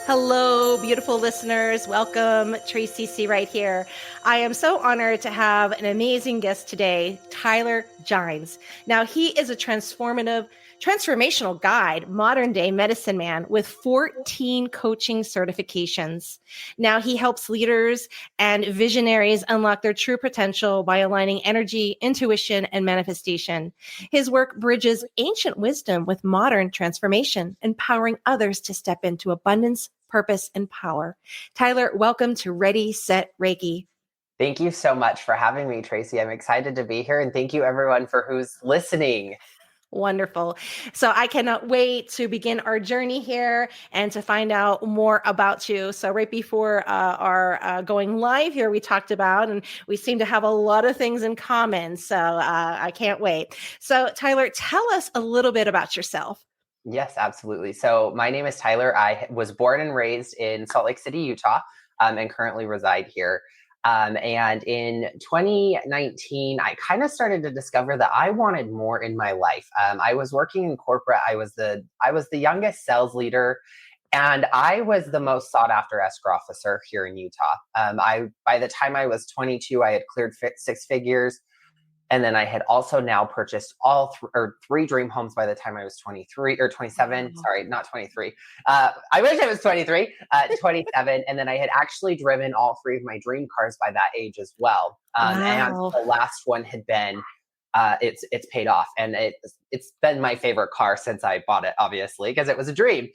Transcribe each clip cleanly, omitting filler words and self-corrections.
Hello, beautiful listeners. Welcome. Tracy C. right here. I am so honored to have an amazing guest today, Tyler Gines. Now, he is a transformational guide, modern day medicine man with 14 coaching certifications. Now, he helps leaders and visionaries unlock their true potential by aligning energy, intuition, and manifestation. His work bridges ancient wisdom with modern transformation, empowering others to step into abundance, purpose, and power. Tyler, welcome to Ready, Set, Reiki. Thank you so much for having me, Tracy. I'm excited to be here, and thank you everyone for who's listening. Wonderful. So I cannot wait to begin our journey here and to find out more about you. So right before our going live here, we talked about, and we seem to have a lot of things in common. So I can't wait. So Tyler, tell us a little bit about yourself. Yes, absolutely. So my name is Tyler. I was born and raised in Salt Lake City, Utah, and currently reside here. And in 2019, I kind of started to discover that I wanted more in my life. I was working in corporate. I was the youngest sales leader, and I was the most sought after escrow officer here in Utah. By the time I was 22, I had cleared six figures. And then I had also now purchased three dream homes by the time I was 23 or 27. Wow. Sorry, not 23. I wish I was 23, 27. And then I had actually driven all three of my dream cars by that age as well. And Wow. the last one had been, it's paid off. And it's been my favorite car since I bought it, obviously, because it was a dream.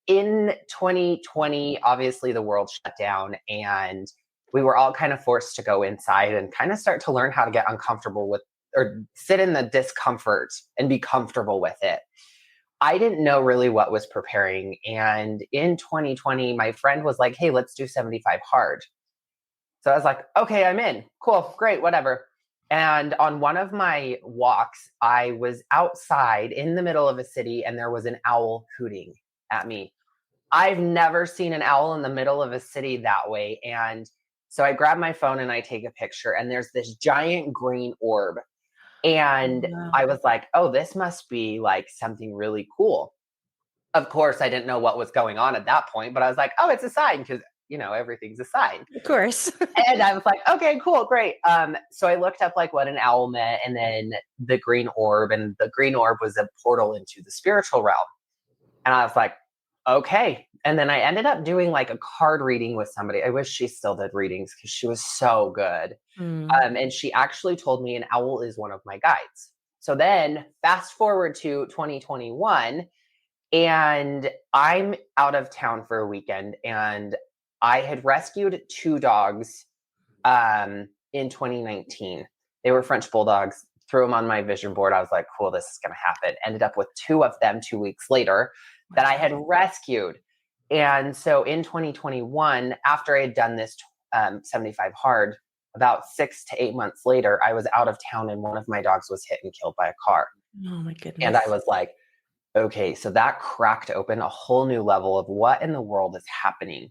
In 2020, obviously the world shut down, and we were all kind of forced to go inside and kind of start to learn how to get uncomfortable with, or sit in the discomfort and be comfortable with it. I didn't know really what was preparing. And in 2020, my friend was like, hey, let's do 75 hard. So I was like, okay, I'm in. Cool, great, whatever. And on one of my walks, I was outside in the middle of a city, and there was an owl hooting at me. I've never seen an owl in the middle of a city that way. And so I grab my phone and I take a picture, and there's this giant green orb. And Wow. I was like, oh, this must be like something really cool. Of course, I didn't know what was going on at that point, but I was like, oh, it's a sign, because, everything's a sign. Of course. And I was like, okay, cool, great. So I looked up like what an owl meant, and then the green orb, and the green orb was a portal into the spiritual realm. And I was like, okay. And then I ended up doing like a card reading with somebody. I wish she still did readings because she was so good. And she actually told me an owl is one of my guides. So then fast forward to 2021, and I'm out of town for a weekend, and I had rescued two dogs in 2019. They were French bulldogs. Threw them on my vision board. I was like, cool, this is going to happen. Ended up with two of them 2 weeks later that I had rescued. And so in 2021, after I had done this 75 hard, about 6 to 8 months later, I was out of town, and one of my dogs was hit and killed by a car. Oh my goodness. And I was like, okay, so that cracked open a whole new level of what in the world is happening.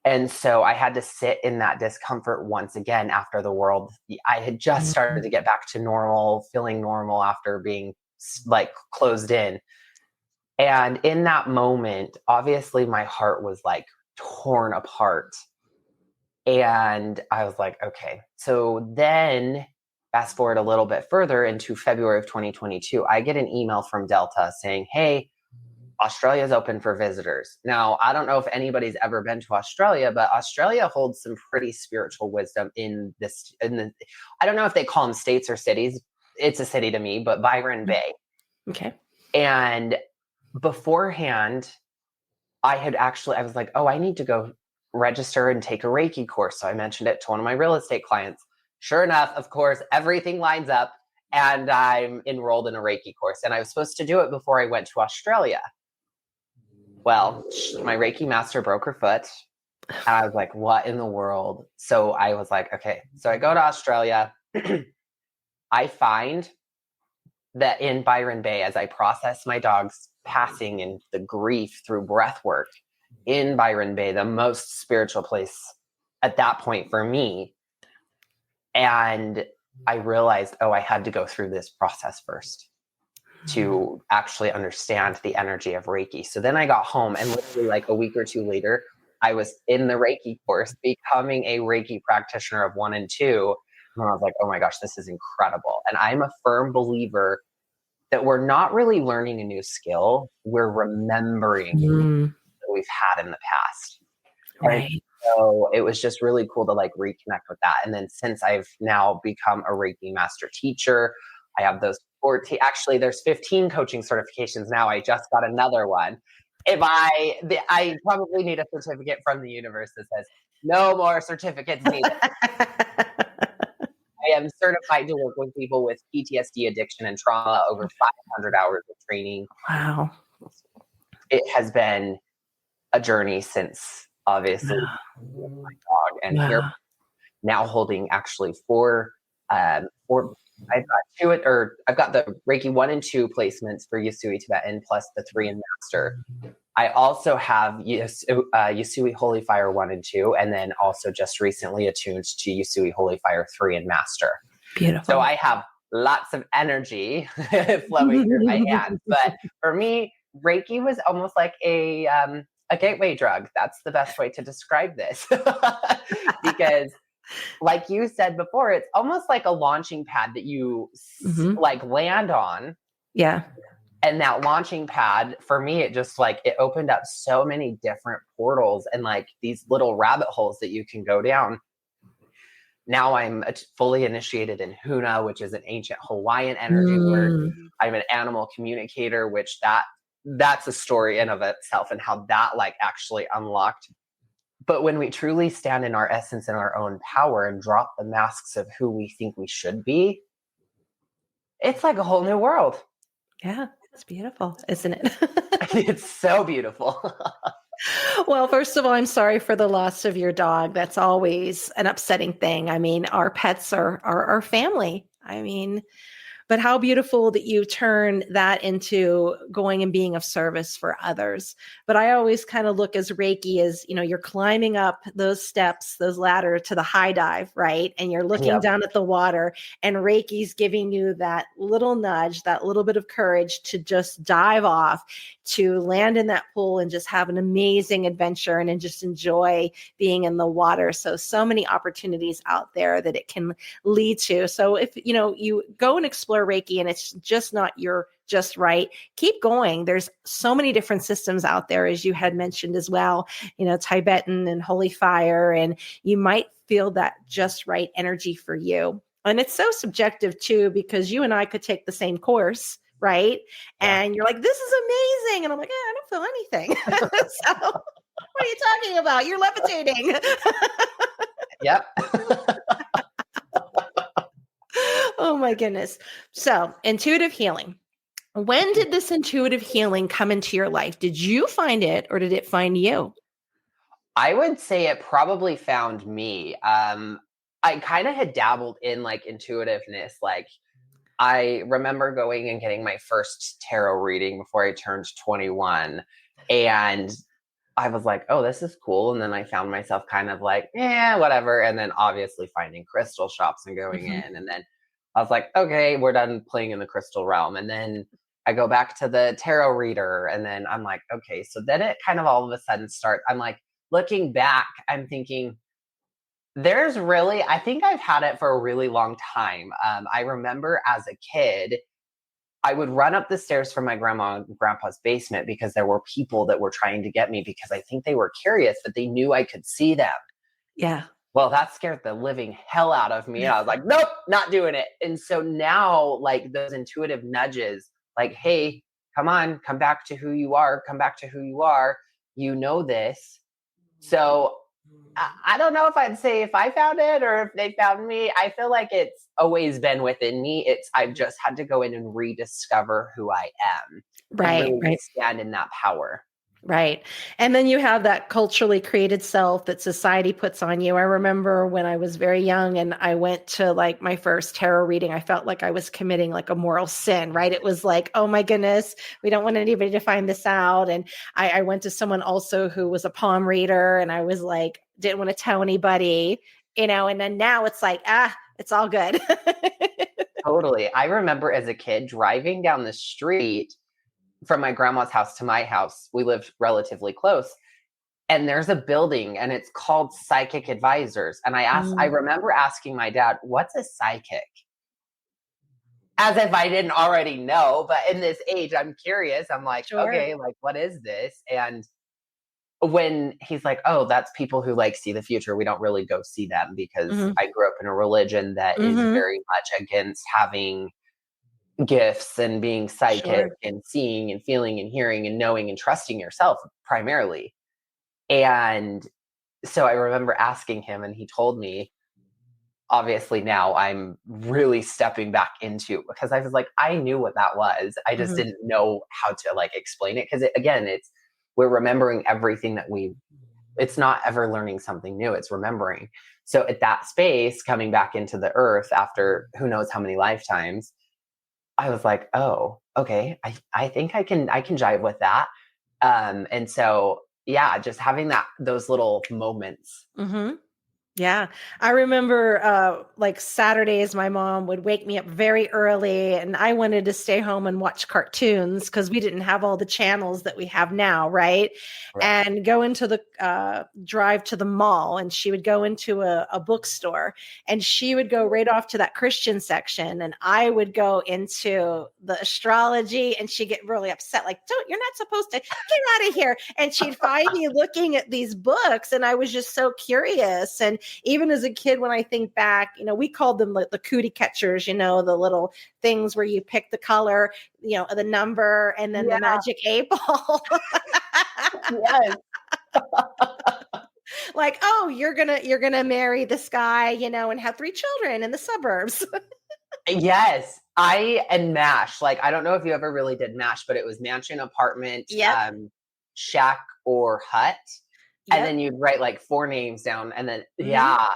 And so I had to sit in that discomfort once again after the world. I had just started to get back to normal, feeling normal after being like closed in. And in that moment, obviously my heart was like torn apart. And I was like, okay. So then fast forward a little bit further into February of 2022, I get an email from Delta saying, hey, Australia is open for visitors. Now, I don't know if anybody's ever been to Australia, but Australia holds some pretty spiritual wisdom I don't know if they call them states or cities. It's a city to me, but Byron Bay. Okay. And beforehand, I was like, oh, I need to go register and take a Reiki course. So I mentioned it to one of my real estate clients. Sure enough, of course, everything lines up, and I'm enrolled in a Reiki course. And I was supposed to do it before I went to Australia. Well, my Reiki master broke her foot, and I was like, what in the world? So I was like, okay. So I go to Australia. I find that in Byron Bay, as I process my dog's passing and the grief through breath work in Byron Bay, the most spiritual place at that point for me. And I realized, oh, I had to go through this process first. to actually understand the energy of Reiki. So then I got home, and literally like a week or two later, I was in the Reiki course, becoming a Reiki practitioner of 1 and 2. And I was like, oh my gosh, this is incredible. And I'm a firm believer that we're not really learning a new skill. We're remembering that we've had in the past. Right. And so it was just really cool to like reconnect with that. And then since I've now become a Reiki master teacher, I have those 14, actually there's 15 coaching certifications now. I just got another one. I probably need a certificate from the universe that says no more certificates needed. I am certified to work with people with PTSD, addiction, and trauma, over 500 hours of training. Wow. It has been a journey since, obviously, my dog. And here now holding actually four, I've got the Reiki 1 and 2 placements for Yusui Tibetan plus the 3 in Master. I also have Yusui Holy Fire 1 and 2, and then also just recently attuned to Yusui Holy Fire 3 and Master. Beautiful. So I have lots of energy flowing through my hands. But for me, Reiki was almost like a gateway drug. That's the best way to describe this. Because like you said before, it's almost like a launching pad that you like land on. Yeah. And that launching pad, for me, it just like, it opened up so many different portals and like these little rabbit holes that you can go down. Now I'm fully initiated in Huna, which is an ancient Hawaiian energy word. I'm an animal communicator, which that's a story in of itself, and how that like actually unlocked. But when we truly stand in our essence and our own power and drop the masks of who we think we should be, it's like a whole new world. Yeah, it's beautiful, isn't it? It's so beautiful. Well, first of all, I'm sorry for the loss of your dog. That's always an upsetting thing. I mean, our pets are our family. I mean, but how beautiful that you turn that into going and being of service for others. But I always kind of look as Reiki as, you're climbing up those steps, those ladder to the high dive, right? And you're looking down at the water, and Reiki's giving you that little nudge, that little bit of courage to just dive off, to land in that pool and just have an amazing adventure and just enjoy being in the water. So many opportunities out there that it can lead to. So if, you go and explore Reiki and it's just not your just right, keep going. There's so many different systems out there, as you had mentioned as well, Tibetan and Holy Fire, and you might feel that just right energy for you. And it's so subjective too, because you and I could take the same course, right? Yeah. And you're like, this is amazing. And I'm like, I don't feel anything. So what are you talking about? You're levitating. Yep. Oh my goodness. So intuitive healing. When did this intuitive healing come into your life? Did you find it or did it find you? I would say it probably found me. I kind of had dabbled in like intuitiveness. Like I remember going and getting my first tarot reading before I turned 21. And I was like, oh, this is cool. And then I found myself kind of like, whatever. And then obviously finding crystal shops and going in. And then I was like, okay, we're done playing in the crystal realm. And then I go back to the tarot reader. And then I'm like, okay. So then it kind of all of a sudden I'm like, looking back, I'm thinking, I think I've had it for a really long time. I remember as a kid, I would run up the stairs from my grandma and grandpa's basement because there were people that were trying to get me because I think they were curious, but they knew I could see them. Yeah. Well, that scared the living hell out of me. I was like, nope, not doing it. And so now like those intuitive nudges, like, hey, come on, come back to who you are. Come back to who you are. You know this. So I don't know if I'd say if I found it or if they found me. I feel like it's always been within me. I've just had to go in and rediscover who I am. Right. And really stand in that power. Right. And then you have that culturally created self that society puts on you. I remember when I was very young and I went to like my first tarot reading, I felt like I was committing like a moral sin, right? It was like, oh my goodness, we don't want anybody to find this out. And I went to someone also who was a palm reader and I was like, didn't want to tell anybody, and then now it's like, it's all good. Totally. I remember as a kid driving down the street from my grandma's house to my house. We lived relatively close. And there's a building and it's called Psychic Advisors. And I Mm, remember asking my dad, what's a psychic? As if I didn't already know, but in this age, I'm curious. I'm like, sure. okay, like what is this? And when he's like, oh, that's people who like see the future, we don't really go see them because Hmm. I grew up in a religion that is Hmm. very much against having gifts and being psychic Sure. and seeing and feeling and hearing and knowing and trusting yourself primarily. And so I remember asking him, and he told me, obviously now I'm really stepping back into, because I was like, I knew what that was. I just Hmm. didn't know how to like explain it. Cause again, we're remembering everything it's not ever learning something new, it's remembering. So at that space, coming back into the earth after who knows how many lifetimes, I was like, oh, okay, I think I can jive with that. And so yeah, just having those little moments. Hmm. Yeah. I remember like Saturdays, my mom would wake me up very early and I wanted to stay home and watch cartoons because we didn't have all the channels that we have now. Right. Right. And go into the drive to the mall, and she would go into a bookstore, and she would go right off to that Christian section. And I would go into the astrology, and she'd get really upset. Like, you're not supposed to get out of here. And she'd find me looking at these books. And I was just so curious. And even as a kid, when I think back, we called them like the cootie catchers, the little things where you pick the color, the number, and then the Yeah. magic 8 ball. Yes. Like, oh, you're gonna marry this guy, and have 3 children in the suburbs. Yes. And MASH. Like, I don't know if you ever really did MASH, but it was mansion, apartment, Yep. shack, or hut. And Yep. then you'd write like 4 names down, and then Hmm. yeah.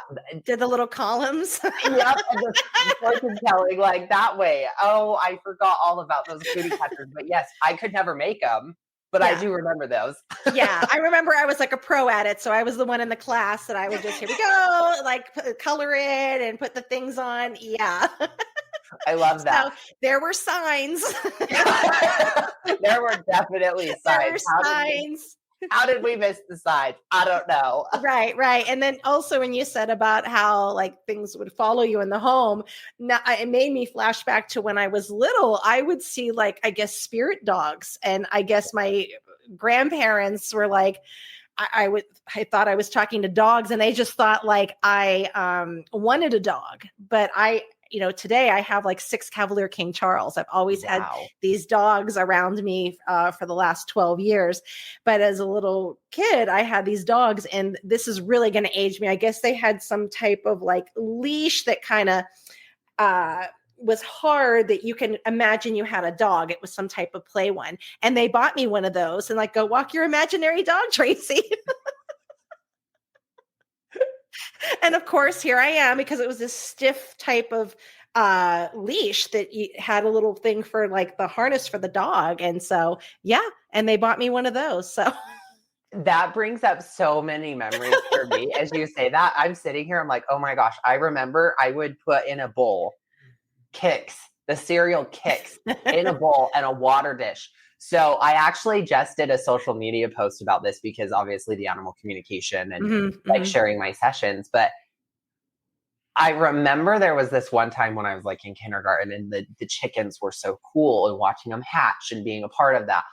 Did the little columns. Yep, and the fortune telling like that way. Oh, I forgot all about those cootie catchers, but yes, I could never make them, but I Yeah. do remember those. Yeah, I remember I was like a pro at it. So I was the one in the class that I would just, here we go, like color it and put the things on. Yeah. I love that. So there were signs. There were definitely There were signs. signs. How did we miss the signs? I don't know. Right, right. And then also when you said about how like things would follow you in the home, now it made me flash back to when I was little. I would see like, I guess, spirit dogs. And I guess my grandparents were like, I thought I was talking to dogs, and they just thought like I wanted a dog. But today I have like 6 Cavalier King Charles. I've always had Wow. these dogs around me for the last 12 years. But as a little kid, I had these dogs, and this is really going to age me. I guess they had some type of like leash that kind of uh, was hard, that you can imagine you had a dog. It was some type of play one. And they bought me one of those and like, go walk your imaginary dog, Tracy. And of course, here I am, because it was this stiff type of leash that you had a little thing for like the harness for the dog. And so, yeah. And they bought me one of those. So, That brings up so many memories for me. As you say that, I'm sitting here, I'm like, oh my gosh, I remember I would put in a bowl Kicks, the cereal Kicks, in a bowl and a water dish. So I actually just did a social media post about this because obviously the animal communication and mhm, like mhm. sharing my sessions. But I remember there was this one time when I was like in kindergarten, and the chickens were so cool, and watching them hatch and being a part of that.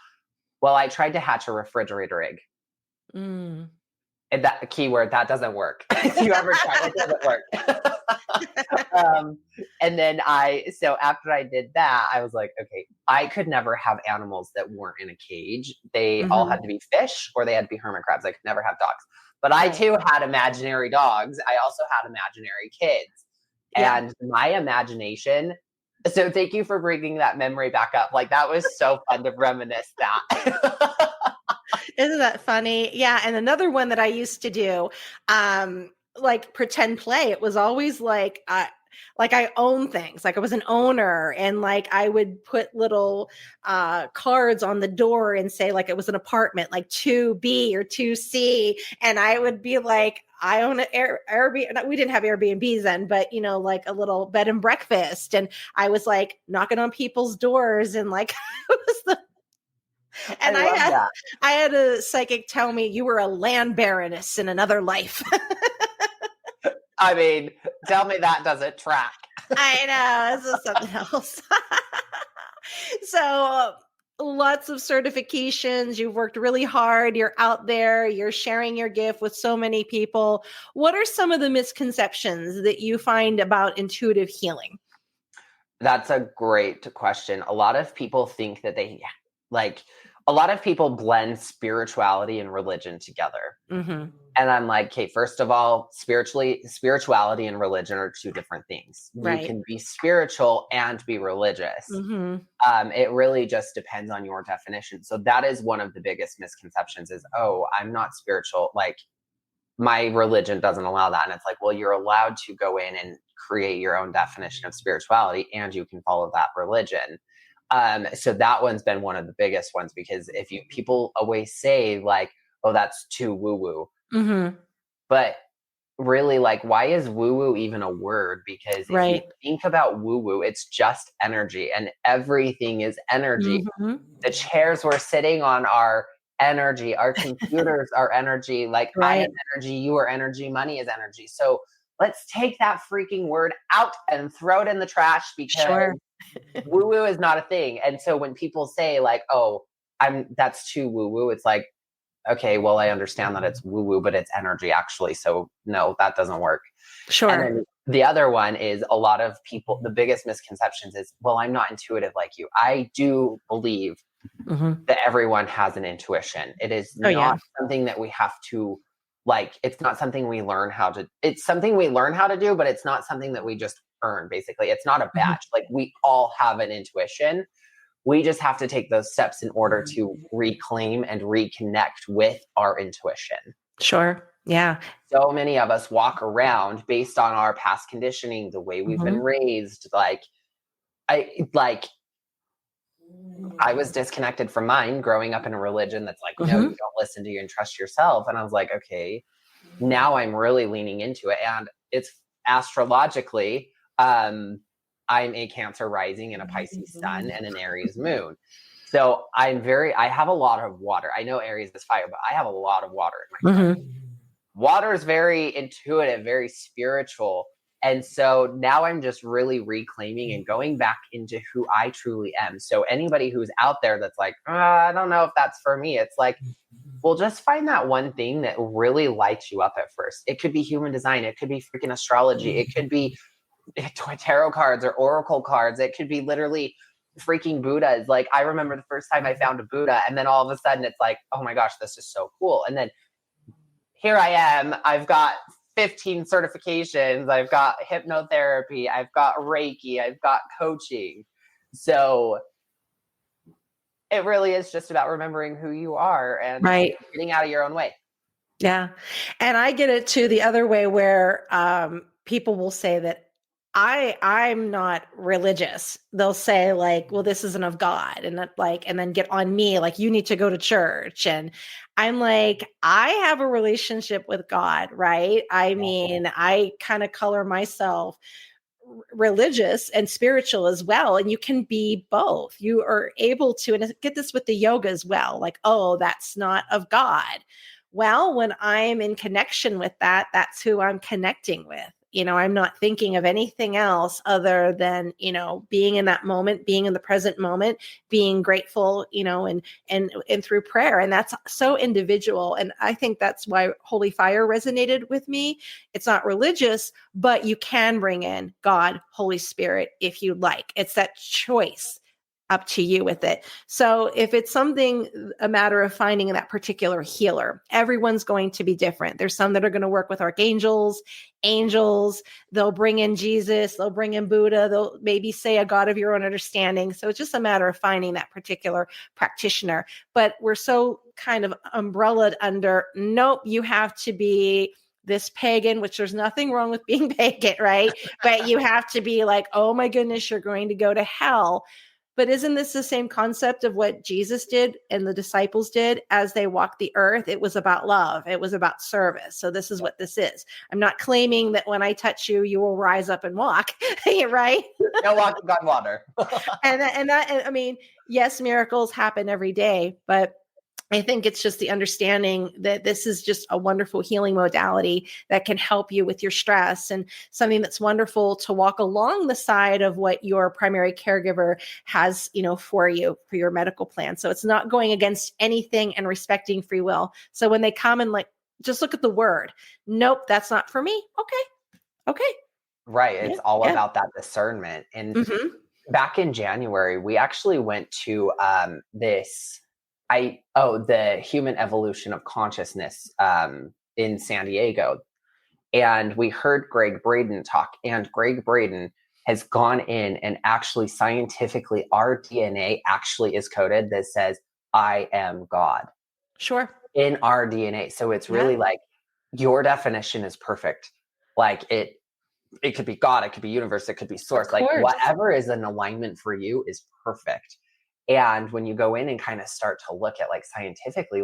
Well, I tried to hatch a refrigerator egg. Mm. And that keyword, that doesn't work. If you ever try, it doesn't work. And then so after I did that, I was like, okay, I could never have animals that weren't in a cage. They all had Mhm. to be fish, or they had to be hermit crabs. I could never have dogs. But I Right. too had imaginary dogs. I also had imaginary kids. Yeah. And my imagination, so thank you for bringing that memory back up. Like, that was so fun to reminisce that. Isn't that funny? Yeah. And another one that I used to do, like pretend play. It was always like like I own things, like I was an owner, and like I would put little cards on the door and say like it was an apartment, like 2B or 2C, and I would be like, I own an Airbnb. We didn't have Airbnbs then, but you know, like a little bed and breakfast, and I was like knocking on people's doors, and like it was the. And I love that. I had a psychic tell me you were a land baroness in another life. I mean, tell me that doesn't track. I know, this is something else. So lots of certifications. You've worked really hard. You're out there. You're sharing your gift with so many people. What are some of the misconceptions that you find about intuitive healing? That's a great question. A lot of people think that a lot of people blend spirituality and religion together. Mm-hmm. And I'm like, okay, first of all, spirituality and religion are two different things. Right. You can be spiritual and be religious. Mm-hmm. It really just depends on your definition. So that is one of the biggest misconceptions is, oh, I'm not spiritual. Like my religion doesn't allow that. And it's like, well, you're allowed to go in and create your own definition of spirituality and you can follow that religion. So that one's been one of the biggest ones because people always say like, oh, that's too woo-woo. Mm-hmm. But really, like, why is woo-woo even a word? Because if you think about woo-woo, it's just energy and everything is energy. Mm-hmm. The chairs we're sitting on are energy. Our computers are energy. Like I am energy, you are energy, money is energy. So let's take that freaking word out and throw it in the trash because woo-woo is not a thing. And so when people say like, oh, that's too woo-woo, it's like, okay, well, I understand that it's woo-woo, but it's energy actually. So no, that doesn't work. Sure. And then the other one is a lot of people, the biggest misconceptions is, well, I'm not intuitive like you. I do believe that everyone has an intuition. It is not something that we have to like, it's not something we learn how to, it's something we learn how to do, but it's not something that we just earn basically. It's not a badge. Like we all have an intuition. We just have to take those steps in order to reclaim and reconnect with our intuition. Sure. Yeah. So many of us walk around based on our past conditioning, the way we've been raised. I was disconnected from mine growing up in a religion that's like, no, you don't listen to you and trust yourself. And I was like, okay, now I'm really leaning into it. And it's astrologically, I'm a Cancer rising and a Pisces sun and an Aries moon. So I have a lot of water. I know Aries is fire, but I have a lot of water in my chart. Water is very intuitive, very spiritual. And so now I'm just really reclaiming and going back into who I truly am. So anybody who's out there that's like, I don't know if that's for me. It's like, well, just find that one thing that really lights you up at first. It could be human design. It could be freaking astrology. It could be tarot cards or oracle cards. It could be literally freaking Buddhas. Like I remember the first time I found a Buddha and then all of a sudden it's like, oh my gosh, this is so cool. And then here I am, I've got 15 certifications. I've got hypnotherapy. I've got Reiki. I've got coaching. So it really is just about remembering who you are and getting out of your own way. Yeah. And I get it too the other way where people will say that I'm not religious. They'll say like, well, this isn't of God. And that and then get on me, like you need to go to church. And I'm like, I have a relationship with God, right? I mean, I kind of color myself religious and spiritual as well. And you can be both. You are able to, and get this with the yoga as well. Like, oh, that's not of God. Well, when I'm in connection with that, that's who I'm connecting with. I'm not thinking of anything else other than, being in that moment, being in the present moment, being grateful, and through prayer. And that's so individual. And I think that's why Holy Fire resonated with me. It's not religious, but you can bring in God, Holy Spirit, if you like. It's that choice. Up to you with it. So if it's a matter of finding that particular healer, everyone's going to be different. There's some that are going to work with archangels, angels. They'll bring in Jesus. They'll bring in Buddha. They'll maybe say a God of your own understanding. So it's just a matter of finding that particular practitioner. But we're so kind of umbrellaed under, nope, you have to be this pagan, which there's nothing wrong with being pagan, right? But you have to be like, oh my goodness, you're going to go to hell. But isn't this the same concept of what Jesus did and the disciples did as they walked the earth? It was about love. It was about service. So this is what this is. I'm not claiming that when I touch you, you will rise up and walk, right? No walking on water. and I mean, yes, miracles happen every day, but I think it's just the understanding that this is just a wonderful healing modality that can help you with your stress, and something that's wonderful to walk along the side of what your primary caregiver has, for you, for your medical plan. So it's not going against anything and respecting free will. So when they come and just look at the word, nope, that's not for me. Okay. Right. It's all about that discernment. And back in January, we actually went to the Human Evolution of Consciousness in San Diego. And we heard Greg Braden talk, and Greg Braden has gone in and actually scientifically, our DNA actually is coded that says, I am God. Sure. In our DNA. So it's really like your definition is perfect. Like it could be God, it could be universe, it could be source. Like whatever is an alignment for you is perfect. And when you go in and kind of start to look at scientifically,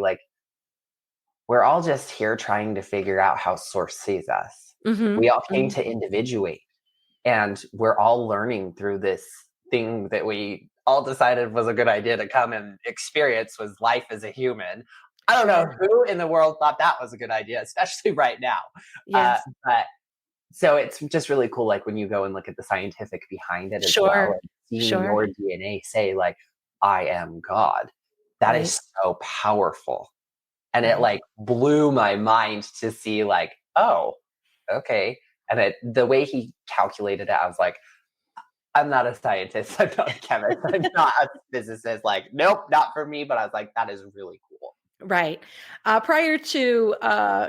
we're all just here trying to figure out how source sees us. We all came to individuate, and we're all learning through this thing that we all decided was a good idea to come and experience, was life as a human. I don't know who in the world thought that was a good idea, especially right now. Yes. But so it's just really cool, when you go and look at the scientific behind it as well, and seeing your DNA say, I am God. That is so powerful. And it blew my mind to see oh, okay. And the way he calculated it, I was like, I'm not a scientist. I'm not a chemist. I'm not a physicist. Nope, not for me. But I was like, that is really cool. Right. Prior to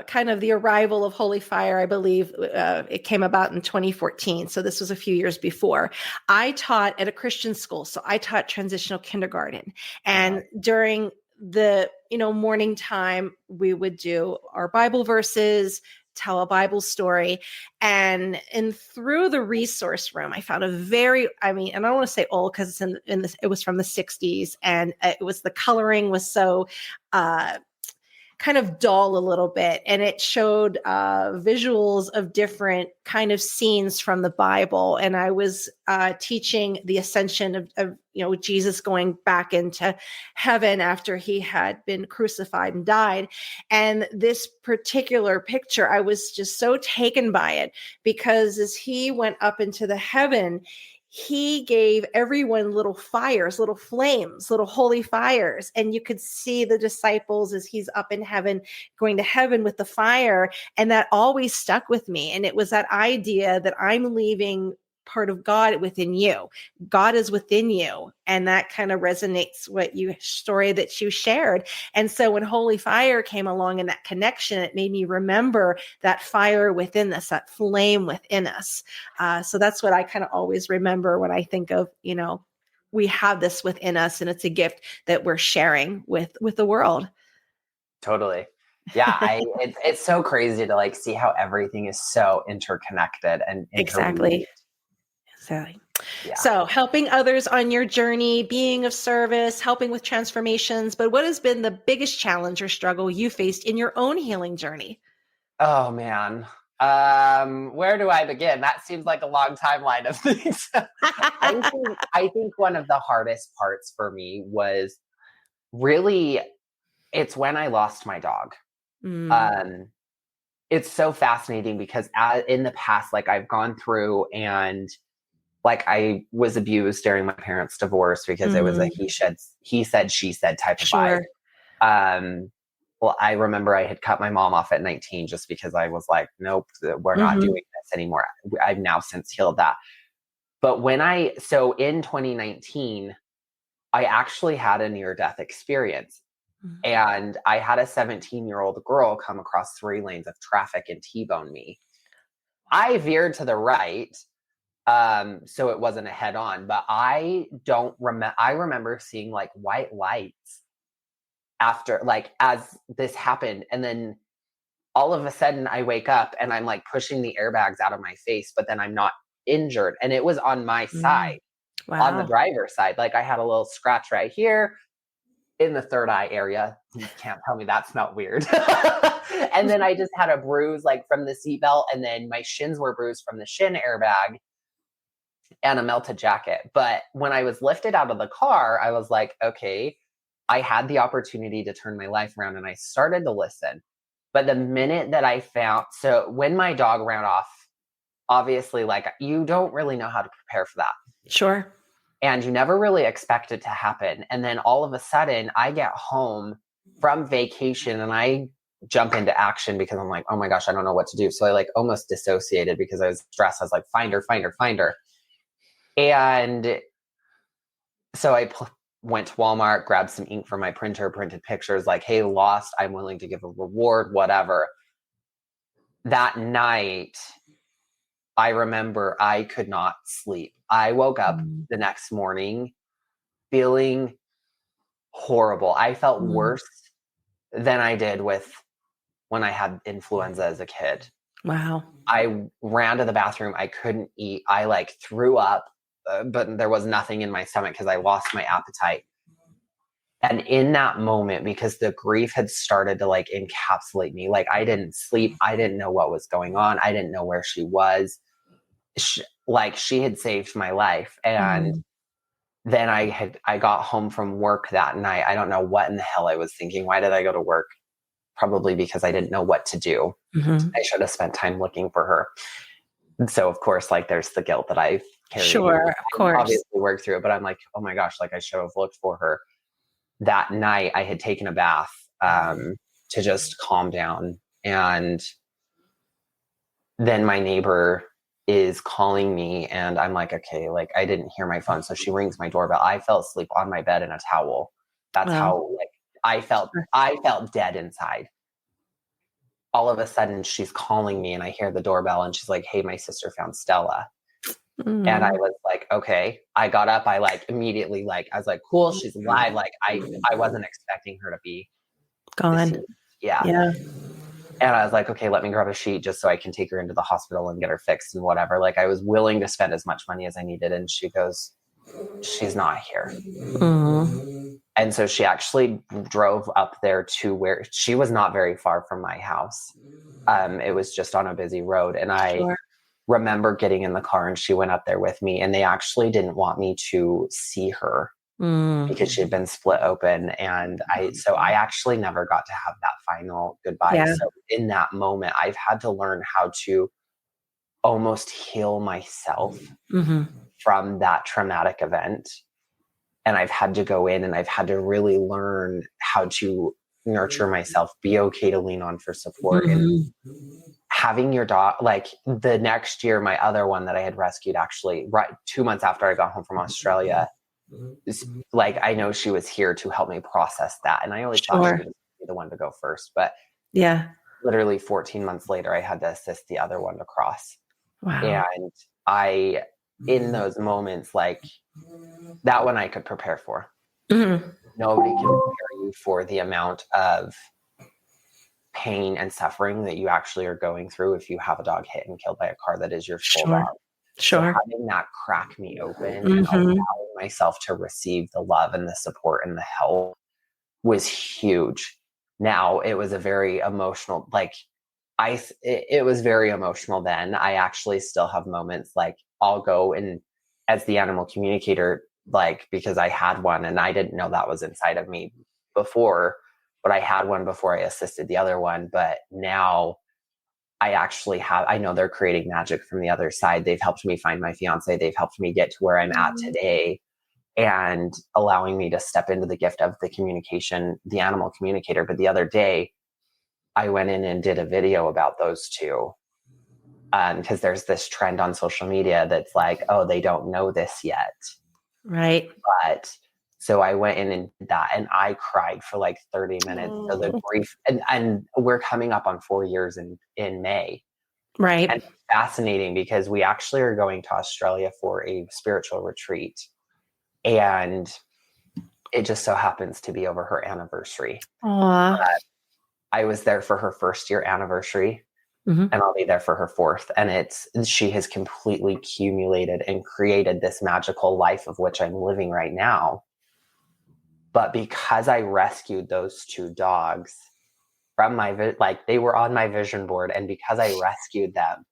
kind of the arrival of Holy Fire, I believe it came about in 2014. So this was a few years before. I taught at a Christian school. So I taught transitional kindergarten. And during the, morning time, we would do our Bible verses, tell a Bible story. And through the resource room, I found and I don't want to say old because it's it was from the 60s, and the coloring was so kind of dull a little bit, and it showed visuals of different kind of scenes from the Bible. And I was teaching the ascension of Jesus going back into heaven after he had been crucified and died. And this particular picture, I was just so taken by it, because as he went up into the heaven, he gave everyone little fires, little flames, little holy fires. And you could see the disciples as he's up in heaven, going to heaven with the fire. And that always stuck with me. And it was that idea that I'm leaving part of God within you. God is within you. And that kind of resonates story that you shared. And so when Holy Fire came along and that connection, it made me remember that fire within us, that flame within us. So that's what I kind of always remember when I think of, we have this within us, and it's a gift that we're sharing with the world. Totally. Yeah. It's so crazy to see how everything is so interconnected and Exactly. Yeah. So helping others on your journey, being of service, helping with transformations. But what has been the biggest challenge or struggle you faced in your own healing journey? Oh, man. Where do I begin? That seems like a long timeline of things. I think one of the hardest parts for me was really, it's when I lost my dog. It's so fascinating because in the past, I've gone through and I was abused during my parents' divorce because it was a he said, she said type of vibe. Well, I remember I had cut my mom off at 19 just because I was like, nope, we're not doing this anymore. I've now since healed that. But so in 2019, I actually had a near-death experience. And I had a 17-year-old girl come across 3 lanes of traffic and T-bone me. I veered to the right, so it wasn't a head-on. But I remember seeing white lights after as this happened, and then all of a sudden I wake up and I'm like pushing the airbags out of my face, but then I'm not injured. And it was on my side, on the Wow. driver's side. Like I had a little scratch right here in the third eye area. You can't tell me that's not weird. And then I just had a bruise like from the seatbelt, and then my shins were bruised from the shin airbag and a melted jacket. But when I was lifted out of the car, I was like, okay, I had the opportunity to turn my life around, and I started to listen. But the minute that I found, so when my dog ran off, obviously, like you don't really know how to prepare for that. Sure. And you never really expect it to happen. And then all of a sudden I get home from vacation and I jump into action because I'm like, oh my gosh, I don't know what to do. So I like almost dissociated because I was stressed. I was like, find her, find her, find her. And so I went to Walmart, grabbed some ink from my printer, printed pictures like, hey, lost, I'm willing to give a reward, whatever. That night, I remember I could not sleep. I woke up the next morning feeling horrible. I felt worse than I did with when I had influenza as a kid. Wow. I ran to the bathroom. I couldn't eat. I like threw up, but there was nothing in my stomach because I lost my appetite. And in that moment, because the grief had started to like encapsulate me, like I didn't sleep. I didn't know what was going on. I didn't know where she was. She had saved my life. And then I got home from work that night. I don't know what in the hell I was thinking. Why did I go to work? Probably because I didn't know what to do. I should have spent time looking for her. And so of course, like there's the guilt that I carried. Sure, of course. Obviously worked through it, but I'm like, oh my gosh, like I should have looked for her. That night I had taken a bath to just calm down. And then my neighbor is calling me and I'm like, okay, like I didn't hear my phone. So she rings my doorbell. I fell asleep on my bed in a towel. That's how like I felt dead inside. All of a sudden she's calling me and I hear the doorbell and she's like, hey, my sister found Stella. And I was like, okay. I got up. I like immediately like, I was like, cool, she's alive. Like I wasn't expecting her to be gone. deceased. Yeah. And I was like, okay, let me grab a sheet just so I can take her into the hospital and get her fixed and whatever. Like I was willing to spend as much money as I needed. And she goes, she's not here. And so she actually drove up there to where she was not very far from my house. It was just on a busy road. And I remember getting in the car and she went up there with me and they actually didn't want me to see her because she had been split open. And I actually never got to have that final goodbye. Yeah. So in that moment, I've had to learn how to almost heal myself from that traumatic event. And I've had to go in and I've had to really learn how to nurture myself, be okay to lean on for support. And having your dog, like the next year, my other one that I had rescued actually, right 2 months after I got home from Australia, like I know she was here to help me process that. And I always thought she would be the one to go first. But literally 14 months later, I had to assist the other one to cross. Wow. And I, in those moments, like that one I could prepare for. Nobody can prepare you for the amount of pain and suffering that you actually are going through if you have a dog hit and killed by a car that is your full dog. So having that crack me open and allowing myself to receive the love and the support and the help was huge. Now it was a very emotional, like it was very emotional then. I actually still have moments like I'll go and as the animal communicator, like, because I had one and I didn't know that was inside of me before, but I had one before I assisted the other one. But now I actually I know they're creating magic from the other side. They've helped me find my fiance. They've helped me get to where I'm at today and allowing me to step into the gift of the communication, the animal communicator. But the other day I went in and did a video about those two. Because there's this trend on social media that's like, oh, they don't know this yet. Right. But so I went in and did that and I cried for like 30 minutes. So the grief, and we're coming up on 4 years in May. Right. And it's fascinating because we actually are going to Australia for a spiritual retreat. And it just so happens to be over her anniversary. I was there for her first year anniversary, Mhm. and I'll be there for her fourth. And she has completely accumulated and created this magical life of which I'm living right now. But because I rescued those two dogs from they were on my vision board, and because I rescued them,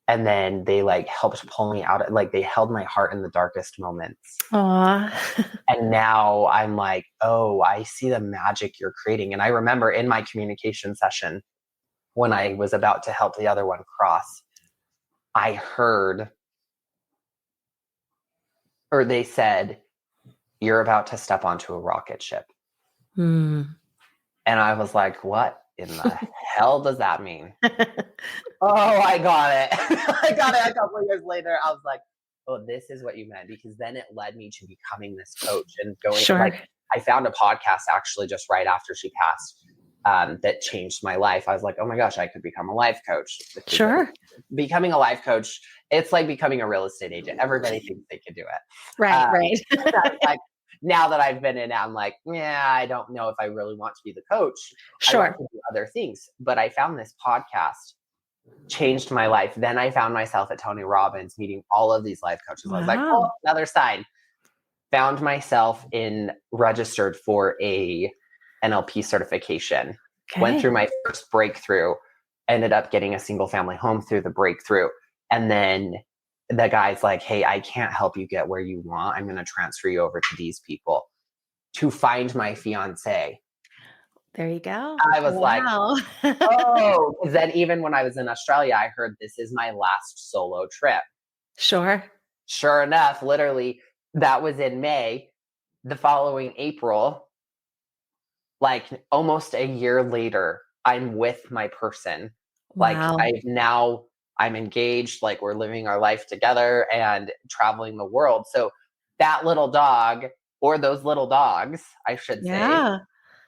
and then they helped pull me out, they held my heart in the darkest moments. Aw. And now I'm like, oh, I see the magic you're creating. And I remember in my communication session, when I was about to help the other one cross, I heard, or they said, you're about to step onto a rocket ship. Mm. And I was like, what in the hell does that mean? Oh, I got it. I got it a couple of years later. I was like, oh, this is what you meant. Because then it led me to becoming this coach and going, Sure. I found a podcast actually just right after she passed that changed my life. I was like, oh my gosh, I could become a life coach. Sure. Becoming a life coach, it's like becoming a real estate agent. Everybody thinks they could do it. Right, right. Like, now that I've been in it, I'm like, yeah, I don't know if I really want to be the coach. I Sure. want to do other things. But I found this podcast, changed my life. Then I found myself at Tony Robbins meeting all of these life coaches. I was like, oh, Wow. another sign. Found myself registered for a NLP certification. Went Okay. through my first breakthrough, ended up getting a single family home through the breakthrough. And then the guy's like, hey, I can't help you get where you want. I'm going to transfer you over to these people to find my fiance. There you go. I was like, Wow. oh, because then even when I was in Australia, I heard this is my last solo trip. Sure. Sure enough, literally, that was in May. The following April, almost a year later, I'm with my person. Wow. I'm engaged, we're living our life together and traveling the world. So that little dog, or those little dogs, I should say, Yeah.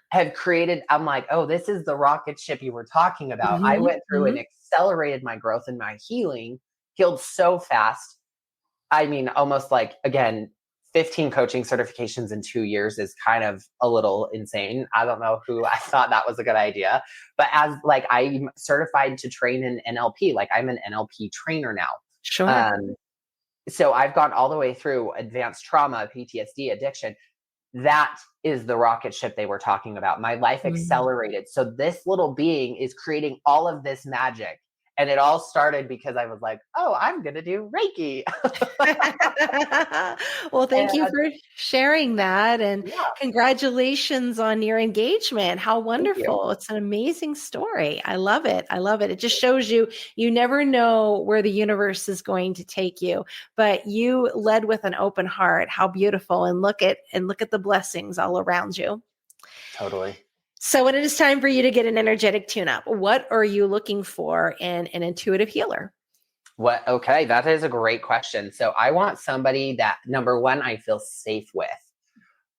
have created, I'm like, oh, this is the rocket ship you were talking about. I Mhm, went through and mhm. accelerated my growth and my healed so fast. I mean, almost again, 15 coaching certifications in 2 years is kind of a little insane. I don't know who I thought that was a good idea. But as I'm certified to train in NLP, I'm an NLP trainer now. Sure. So I've gone all the way through advanced trauma, PTSD, addiction. That is the rocket ship they were talking about. My life Mm. accelerated. So this little being is creating all of this magic. And it all started because I was like, oh, I'm going to do Reiki. Well, thank you And for sharing that, and yeah, congratulations on your engagement. How thank you. wonderful. It's an amazing story. I love it. I love it. It just shows you never know where the universe is going to take you, but you led with an open heart. How beautiful. And look at the blessings all around you. Totally. So when it is time for you to get an energetic tune up, what are you looking for in an intuitive healer? Okay, that is a great question. So I want somebody that, number one, I feel safe with.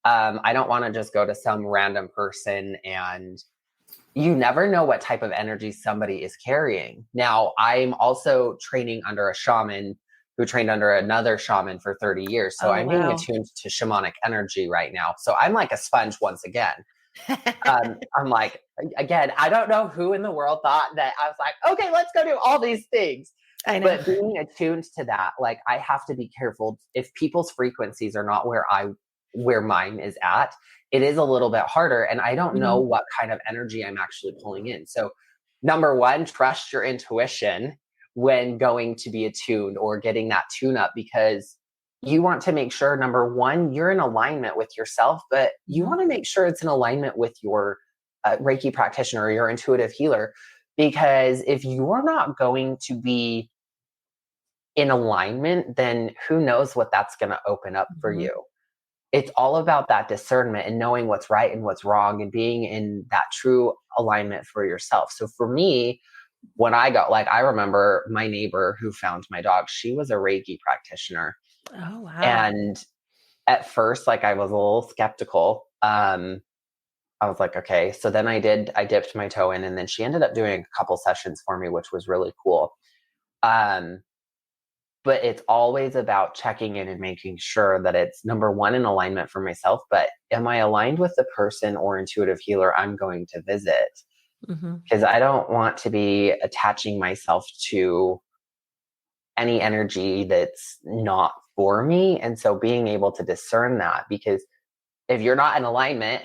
I don't want to just go to some random person, and you never know what type of energy somebody is carrying. Now, I'm also training under a shaman who trained under another shaman for 30 years. So Oh, I'm being wow. attuned to shamanic energy right now. So I'm like a sponge once again. I'm like, again, I don't know who in the world thought that I was like, okay, let's go do all these things. I know. But being attuned to that, I have to be careful. If people's frequencies are not where mine is at, it is a little bit harder. And I don't know Mhm. what kind of energy I'm actually pulling in. So number one, trust your intuition when going to be attuned or getting that tune up, because you want to make sure, number one, you're in alignment with yourself, but you Mhm. want to make sure it's in alignment with your Reiki practitioner or your intuitive healer. Because if you're not going to be in alignment, then who knows what that's going to open up for Mhm. you. It's all about that discernment and knowing what's right and what's wrong and being in that true alignment for yourself. So for me, when I remember my neighbor who found my dog, she was a Reiki practitioner. Oh, wow. And at first, I was a little skeptical. I was like, okay. So then I dipped my toe in, and then she ended up doing a couple sessions for me, which was really cool. Um, but it's always about checking in and making sure that it's number one in alignment for myself. But am I aligned with the person or intuitive healer I'm going to visit? Because I don't want to be attaching myself to any energy that's not for me. And so being able to discern that, because if you're not in alignment,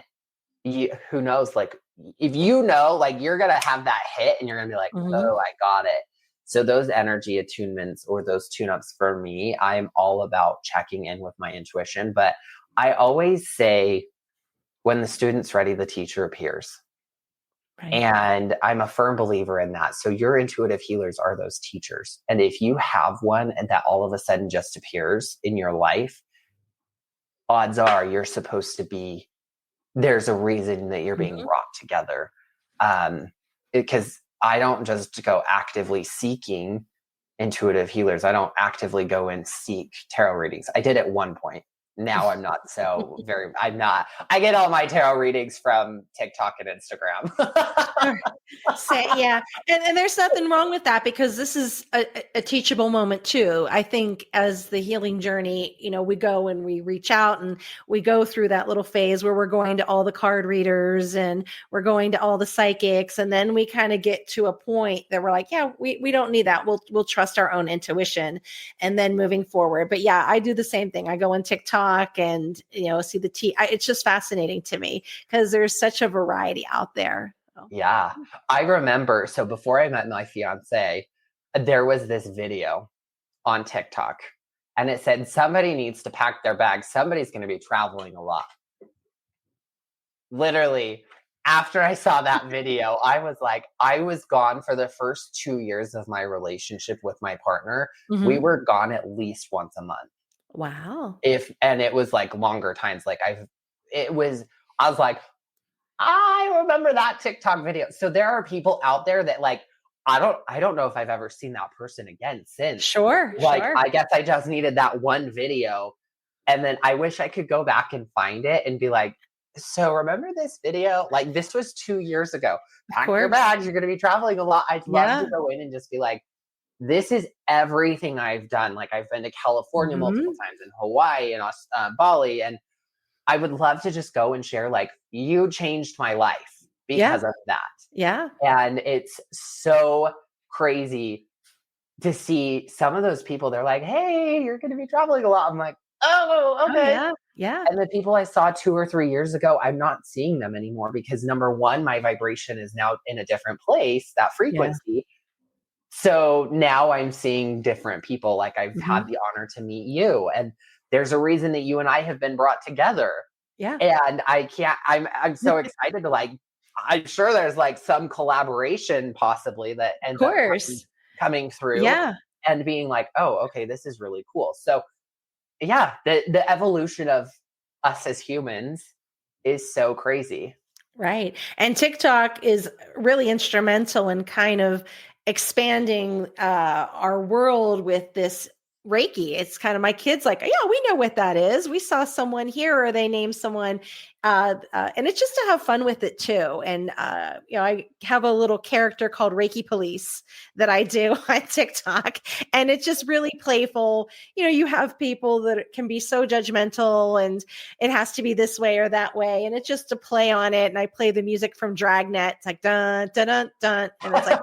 who knows, like if you know, like you're going to have that hit and you're going to be like, oh, I got it. So those energy attunements or those tune-ups for me, I'm all about checking in with my intuition. But I always say when the student's ready, the teacher appears. Right. And I'm a firm believer in that. So your intuitive healers are those teachers. And if you have one and that all of a sudden just appears in your life, odds are you're supposed to be, there's a reason that you're being brought together. Because I don't just go actively seeking intuitive healers. I don't actively go and seek tarot readings. I did at one point. Now I'm not I get all my tarot readings from TikTok and Instagram. Yeah. And there's nothing wrong with that, because this is a teachable moment too. I think as the healing journey, we go and we reach out and we go through that little phase where we're going to all the card readers and we're going to all the psychics. And then we kind of get to a point that we're like, yeah, we don't need that. We'll trust our own intuition and then moving forward. But yeah, I do the same thing. I go on TikTok and, see it's just fascinating to me because there's such a variety out there. Yeah. I remember, so before I met my fiance, there was this video on TikTok and it said, somebody needs to pack their bags. Somebody's going to be traveling a lot. Literally, after I saw that video, I was like, I was gone for the first 2 years of my relationship with my partner. We were gone at least once a month. Wow. And it was like longer times. Like I was like, I remember that TikTok video. So there are people out there that like, I don't know if I've ever seen that person again since. Sure. I guess I just needed that one video. And then I wish I could go back and find it and be like, so remember this video? Like this was 2 years ago. Pack your bags. You're going to be traveling a lot. I'd love to go in and just be like, this is everything I've done. Like I've been to California multiple times, and Hawaii and Bali. And I would love to just go and share, like, you changed my life because of that. Yeah. And it's so crazy to see some of those people. They're like, hey, you're going to be traveling a lot. I'm like, oh, okay. Oh, yeah. And the people I saw 2 or 3 years ago, I'm not seeing them anymore because number one, my vibration is now in a different place, that frequency. Yeah. So now I'm seeing different people. Like I've had the honor to meet you, and there's a reason that you and I have been brought together. Yeah. And I'm so excited to like, I'm sure there's like some collaboration possibly that ends up coming through. Yeah. And being like, oh, okay, this is really cool. So yeah, the evolution of us as humans is so crazy. Right. And TikTok is really instrumental in kind of expanding our world with this Reiki. It's kind of, my kids like, yeah, we know what that is. We saw someone here, or they named someone, and it's just to have fun with it too. And I have a little character called Reiki Police that I do on TikTok, and it's just really playful. You have people that can be so judgmental, and it has to be this way or that way, and it's just to play on it. And I play the music from Dragnet. It's like dun dun dun dun, and it's like,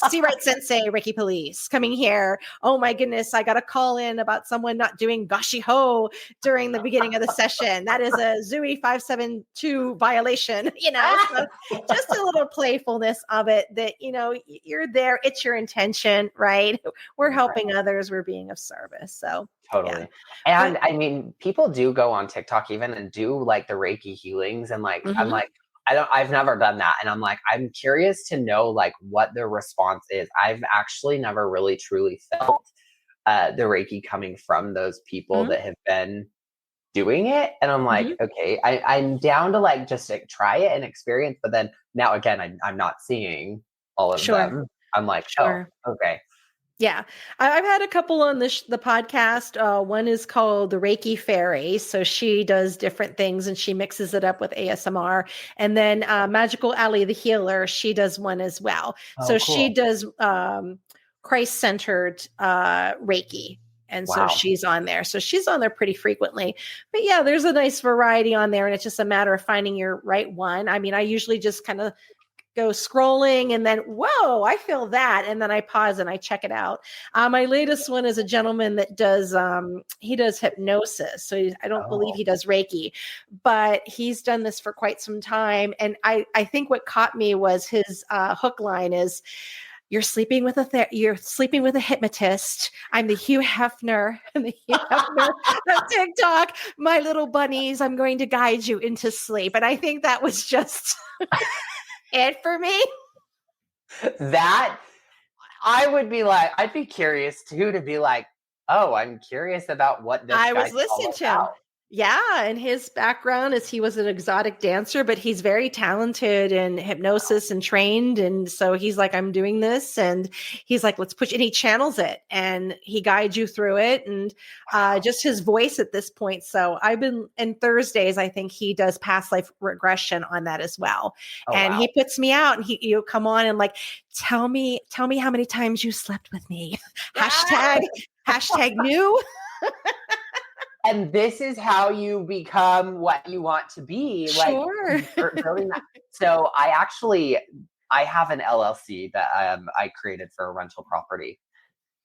see right, Sensei, Reiki Police coming here. Oh my goodness, I got a call in about someone not doing gashi ho during the beginning of the session. That is a Zui 572 violation, so just a little playfulness of it that, you're there. It's your intention, right? We're helping others. We're being of service. So totally. Yeah. And I mean, people do go on TikTok even and do like the Reiki healings. And like, I'm like, I've never done that. And I'm like, I'm curious to know like what the response is. I've actually never really truly felt the Reiki coming from those people that have been doing it. And I'm like, okay, I'm down to like just like, try it and experience. But then now again, I'm not seeing all of them. I'm like, oh, okay. Yeah. I've had a couple on the podcast. One is called the Reiki Fairy. So she does different things and she mixes it up with ASMR. And then Magical Alley, the healer, she does one as well. So cool. She does Christ-centered Reiki. And so Wow. she's on there. So she's on there pretty frequently. But yeah, there's a nice variety on there. And it's just a matter of finding your right one. I mean, I usually just kind of go scrolling and then, whoa, I feel that. And then I pause and I check it out. My latest one is a gentleman that does, he does hypnosis. So I don't believe Oh. he does Reiki, but he's done this for quite some time. And I think what caught me was his hook line is, you're sleeping with a hypnotist. I'm the Hugh Hefner and the Hugh Hefner of TikTok. My little bunnies, I'm going to guide you into sleep. And I think that was just it for me. That I would be like, I'd be curious too to be like, oh, I'm curious about what this I guy's was all listening to him. about. Yeah, and his background is he was an exotic dancer, but he's very talented in hypnosis and trained. And so he's like, I'm doing this. And he's like, let's push. And he channels it and he guides you through it. And just his voice at this point. So I've been in Thursdays, I think he does past life regression on that as well. Oh, And wow. he puts me out and you come on and like, tell me how many times you slept with me. hashtag new. And this is how you become what you want to be. Sure. Like building that. So I have an LLC that I created for a rental property.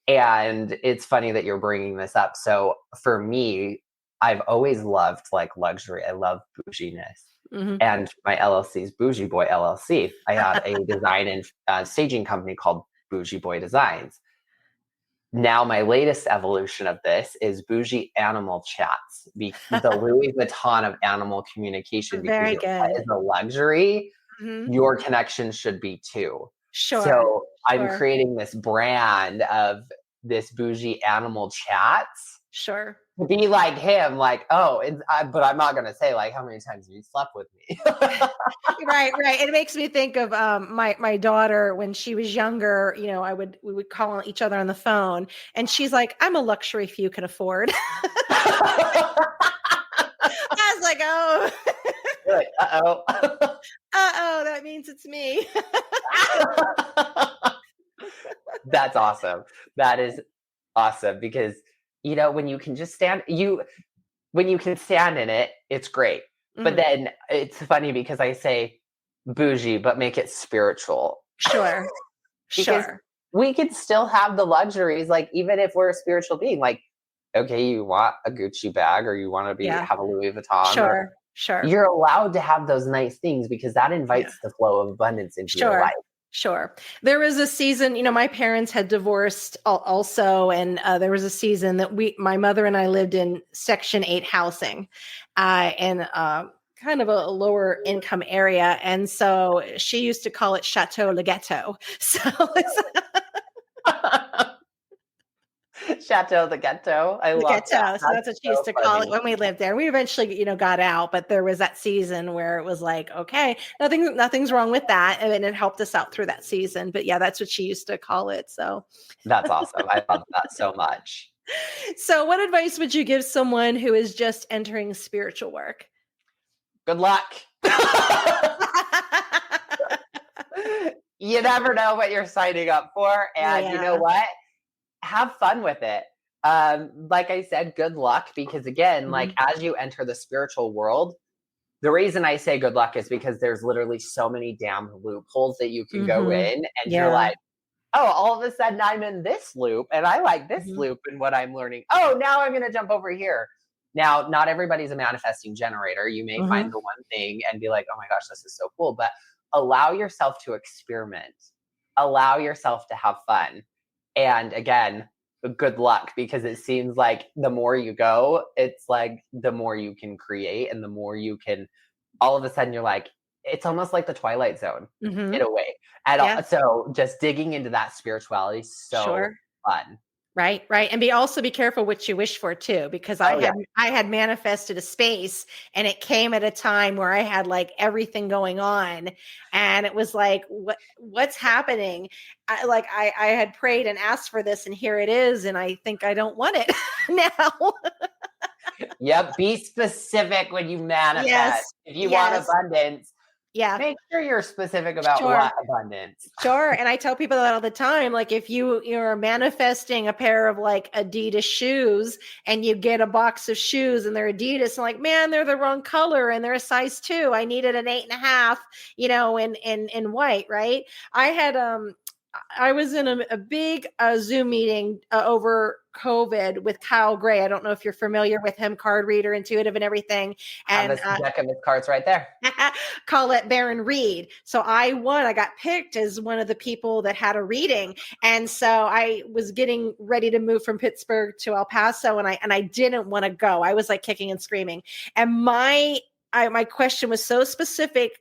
And it's funny that you're bringing this up. So for me, I've always loved like luxury. I love bouginess. Mm-hmm. And my LLC is Bougie Boy LLC. I had a design and staging company called Bougie Boy Designs. Now, my latest evolution of this is Bougie Animal Chats, the Louis Vuitton of animal communication. Very Because good. as a luxury, Mm-hmm. your connection should be too. Sure. So I'm creating this brand of this Bougie Animal Chats. Sure. To be like him, like, oh, but I'm not going to say like how many times you slept with me. Right. It makes me think of my daughter when she was younger. You know, we would call each other on the phone, and she's like, "I'm a luxury few can afford." I was like, "Oh, Like, uh-oh. that means it's me." That's awesome. That is awesome because when you can just when you can stand in it, it's great. But then it's funny because I say bougie, but make it spiritual. Sure. Because we can still have the luxuries, like even if we're a spiritual being, like, okay, you want a Gucci bag or you want to have a Louis Vuitton. Sure. You're allowed to have those nice things because that invites the flow of abundance into your life. Sure. There was a season, my parents had divorced also. And there was a season that my mother and I lived in Section 8 housing in kind of a lower income area. And so she used to call it Chateau Le Ghetto. So Chateau the Ghetto. I love that. So that's what she used to call it when we lived there. We eventually, got out, but there was that season where it was like, okay, nothing's wrong with that. And it helped us out through that season. But yeah, that's what she used to call it. So that's awesome. I love that so much. So what advice would you give someone who is just entering spiritual work? Good luck. You never know what you're signing up for. And you know what? Have fun with it. Like I said, good luck, because again, like as you enter the spiritual world, the reason I say good luck is because there's literally so many damn loopholes that you can go in, and you're like, oh, all of a sudden I'm in this loop and I like this loop and what I'm learning. Oh, now I'm going to jump over here. Now, not everybody's a manifesting generator. You may find the one thing and be like, oh my gosh, this is so cool. But allow yourself to experiment. Allow yourself to have fun. And again, good luck, because it seems like the more you go, it's like the more you can create and the more you can, all of a sudden you're like, it's almost like the Twilight Zone in a way. And so just digging into that spirituality is so fun. Right. And also be careful what you wish for too, because I had manifested a space, and it came at a time where I had like everything going on, and it was like, what's happening? I had prayed and asked for this, and here it is. And I think I don't want it now. Yep. Be specific when you manifest. If you want abundance, Yeah. Make sure you're specific about Sure. what abundance. Sure. And I tell people that all the time. Like if you're manifesting a pair of like Adidas shoes and you get a box of shoes and they're Adidas and like, man, they're the wrong color and they're a size 2. I needed an 8.5, in white, right? I was in a big Zoom meeting over COVID with Kyle Gray. I don't know if you're familiar with him, card reader, intuitive, and everything. I have And a deck of his cards right there. call it Baron Reed. So I won. I got picked as one of the people that had a reading. And so I was getting ready to move from Pittsburgh to El Paso, and I didn't want to go. I was like kicking and screaming. And my question was so specific.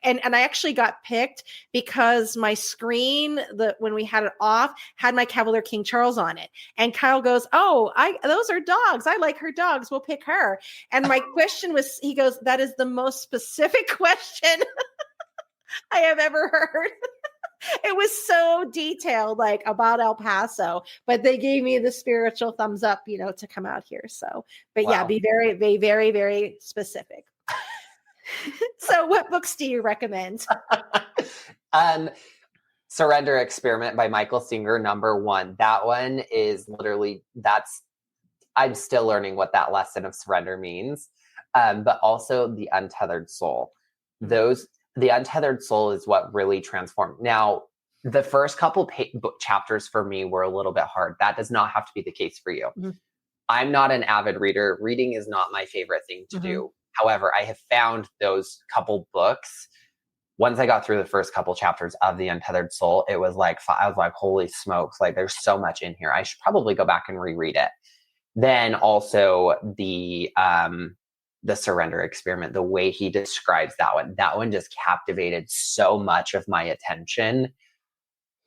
And I actually got picked because my screen, when we had it off, had my Cavalier King Charles on it. And Kyle goes, "Oh, those are dogs. I like her dogs. We'll pick her." And my question was, he goes, "That is the most specific question I have ever heard." It was so detailed, like about El Paso, but they gave me the spiritual thumbs up, to come out here. So, but Wow. yeah, be very, very, very specific. So what books do you recommend? Surrender Experiment by Michael Singer, #1. That one is literally, I'm still learning what that lesson of surrender means. But also The Untethered Soul. The Untethered Soul is what really transformed. Now, the first couple book chapters for me were a little bit hard. That does not have to be the case for you. Mm-hmm. I'm not an avid reader. Reading is not my favorite thing to do. However, I have found those couple books, once I got through the first couple chapters of The Untethered Soul, it was like, I was like, holy smokes, like there's so much in here. I should probably go back and reread it. Then also the Surrender Experiment, the way he describes that one just captivated so much of my attention.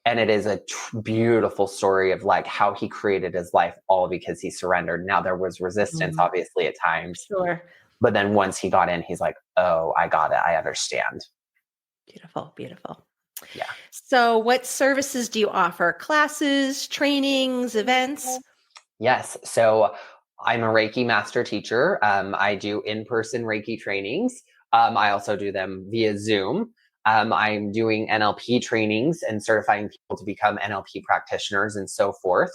And it is a beautiful story of like how he created his life all because he surrendered. Now there was resistance, obviously, at times. Sure. But then once he got in, he's like, oh, I got it. I understand. Beautiful, beautiful. Yeah. So what services do you offer? Classes, trainings, events? Yes. So I'm a Reiki master teacher. I do in-person Reiki trainings. I also do them via Zoom. I'm doing NLP trainings and certifying people to become NLP practitioners and so forth.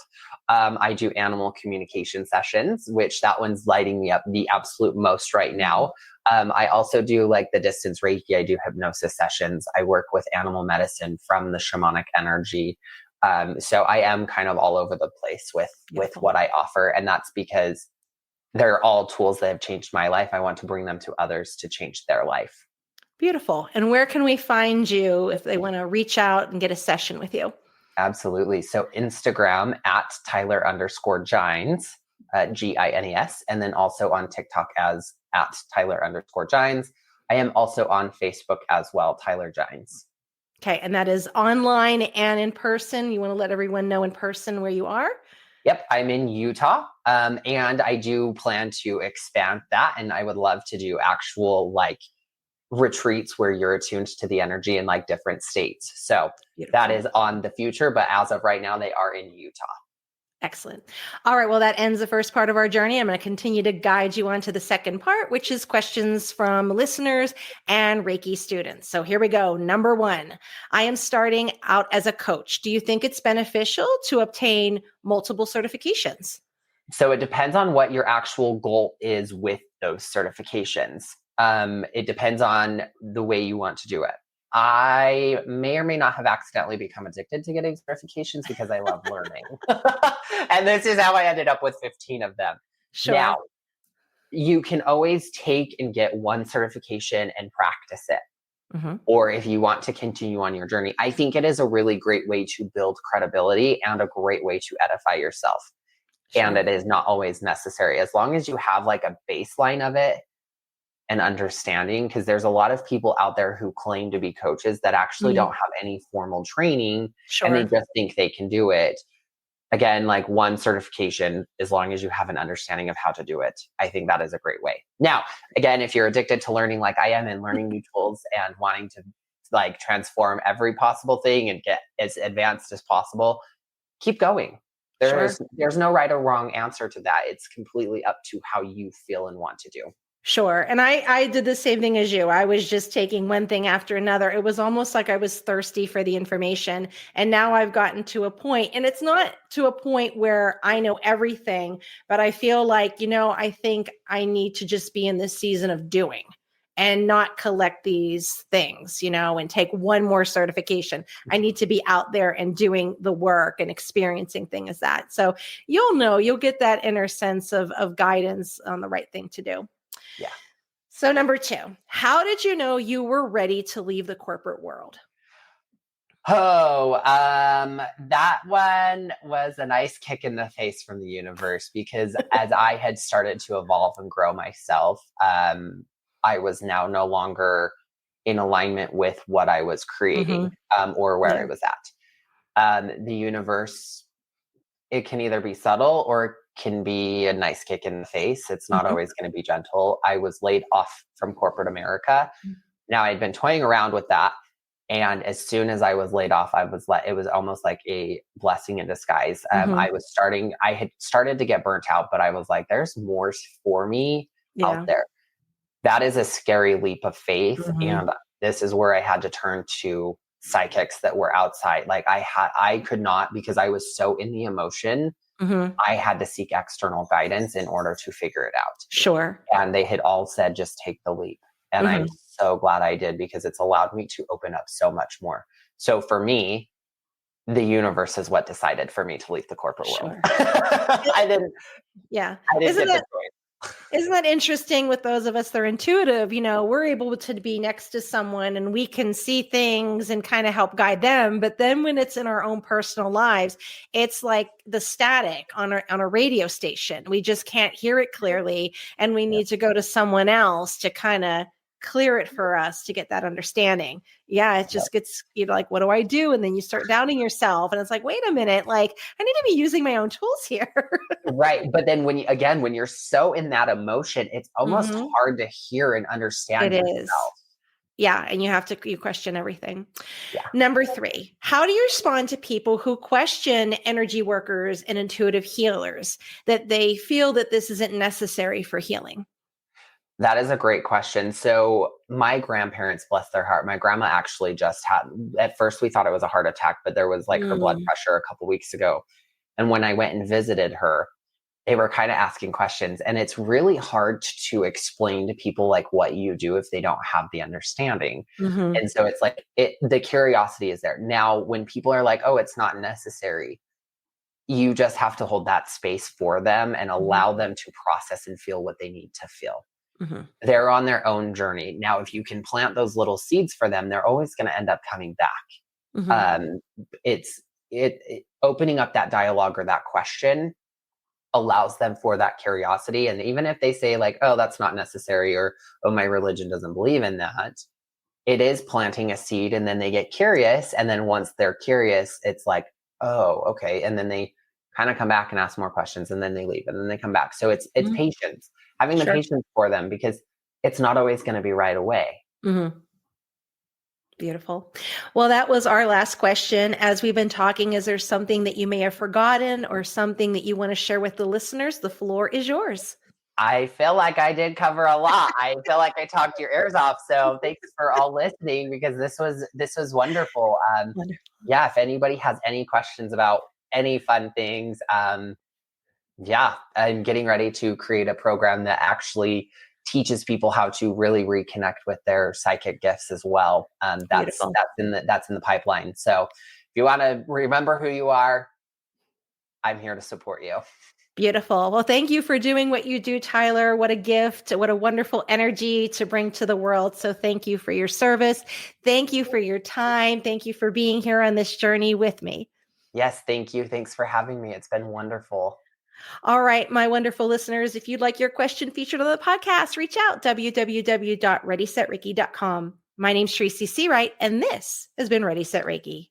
I do animal communication sessions, which that one's lighting me up the absolute most right now. I also do like the distance Reiki. I do hypnosis sessions. I work with animal medicine from the shamanic energy. So I am kind of all over the place with what I offer. And that's because they're all tools that have changed my life. I want to bring them to others to change their life. Beautiful. And where can we find you if they want to reach out and get a session with you? Absolutely. So Instagram at Tyler_Gines, Gines, and then also on TikTok as at Tyler_Gines. I am also on Facebook as well, Tyler Gines. Okay. And that is online and in person. You want to let everyone know in person where you are? Yep. I'm in Utah. And I do plan to expand that. And I would love to do actual like retreats where you're attuned to the energy in like different states. So that is on the future, but as of right now, they are in Utah. Excellent. All right. Well, that ends the first part of our journey. I'm going to continue to guide you on to the second part, which is questions from listeners and Reiki students. So here we go. Number 1, I am starting out as a coach. Do you think it's beneficial to obtain multiple certifications? So it depends on what your actual goal is with those certifications. It depends on the way you want to do it. I may or may not have accidentally become addicted to getting certifications because I love learning. And this is how I ended up with 15 of them. Sure. Now, you can always take and get one certification and practice it. Or if you want to continue on your journey, I think it is a really great way to build credibility and a great way to edify yourself. Sure. And it is not always necessary. As long as you have like a baseline of it, and understanding, because there's a lot of people out there who claim to be coaches that actually don't have any formal training. Sure. And they just think they can do it. Again, like one certification, as long as you have an understanding of how to do it, I think that is a great way. Now, again, if you're addicted to learning like I am and learning new tools and wanting to like transform every possible thing and get as advanced as possible, keep going. There's no right or wrong answer to that. It's completely up to how you feel and want to do. Sure. And I did the same thing as you. I was just taking one thing after another. It was almost like I was thirsty for the information. And now I've gotten to a point, and it's not to a point where I know everything, but I feel like, I think I need to just be in this season of doing and not collect these things, and take one more certification. I need to be out there and doing the work and experiencing things that. So you'll get that inner sense of guidance on the right thing to do. Yeah. So number 2, how did you know you were ready to leave the corporate world? Oh, that one was a nice kick in the face from the universe, because as I had started to evolve and grow myself, I was now no longer in alignment with what I was creating, or where I was at. The universe, it can either be subtle or it can be a nice kick in the face. It's not always going to be gentle. I was laid off from corporate America. Now, I'd been toying around with that. And as soon as I was laid off, it was almost like a blessing in disguise. I had started to get burnt out, but I was like, there's more for me out there. That is a scary leap of faith. And this is where I had to turn to psychics that were outside. Like I could not, because I was so in the emotion. I had to seek external guidance in order to figure it out. Sure. And they had all said, just take the leap. And I'm so glad I did, because it's allowed me to open up so much more. So for me, the universe is what decided for me to leave the corporate world. I didn't get the choice. Isn't that interesting with those of us that are intuitive? We're able to be next to someone and we can see things and kind of help guide them. But then when it's in our own personal lives, it's like the static on a radio station. We just can't hear it clearly. And we need to go to someone else to kind of clear it for us to get that understanding. Yeah, it just gets like, what do I do? And then you start doubting yourself, and it's like, wait a minute, like I need to be using my own tools here. Right. But then when you're so in that emotion, it's almost hard to hear and understand yourself. Yeah. And you question everything. Yeah. Number 3, how do you respond to people who question energy workers and intuitive healers, that they feel that this isn't necessary for healing? That is a great question. So my grandparents, bless their heart, my grandma actually just had, at first we thought it was a heart attack, but there was like her blood pressure a couple weeks ago. And when I went and visited her, they were kind of asking questions. And it's really hard to explain to people like what you do if they don't have the understanding. And so it's like, the curiosity is there. Now, when people are like, oh, it's not necessary, you just have to hold that space for them and allow them to process and feel what they need to feel. They're on their own journey. Now, if you can plant those little seeds for them, they're always going to end up coming back. It's opening up that dialogue or that question allows them for that curiosity. And even if they say like, oh, that's not necessary, or, oh, my religion doesn't believe in that, it is planting a seed, and then they get curious. And then once they're curious, it's like, oh, okay. And then they kind of come back and ask more questions, and then they leave, and then they come back. So it's patience, having the patience for them, because it's not always going to be right away. Beautiful. Well, that was our last question. As we've been talking, is there something that you may have forgotten or something that you want to share with the listeners? The floor is yours. I feel like I did cover a lot. I feel like I talked your ears off. So thanks for all listening, because this was wonderful. Yeah, if anybody has any questions about any fun things, I'm getting ready to create a program that actually teaches people how to really reconnect with their psychic gifts as well. That's in the pipeline. So if you want to remember who you are, I'm here to support you. Beautiful. Well, thank you for doing what you do, Tyler. What a gift. What a wonderful energy to bring to the world. So thank you for your service. Thank you for your time. Thank you for being here on this journey with me. Yes, thank you. Thanks for having me. It's been wonderful. All right, my wonderful listeners, if you'd like your question featured on the podcast, reach out, www.readysetreiki.com. My name's Tracy C. Wright, and this has been Ready, Set, Reiki.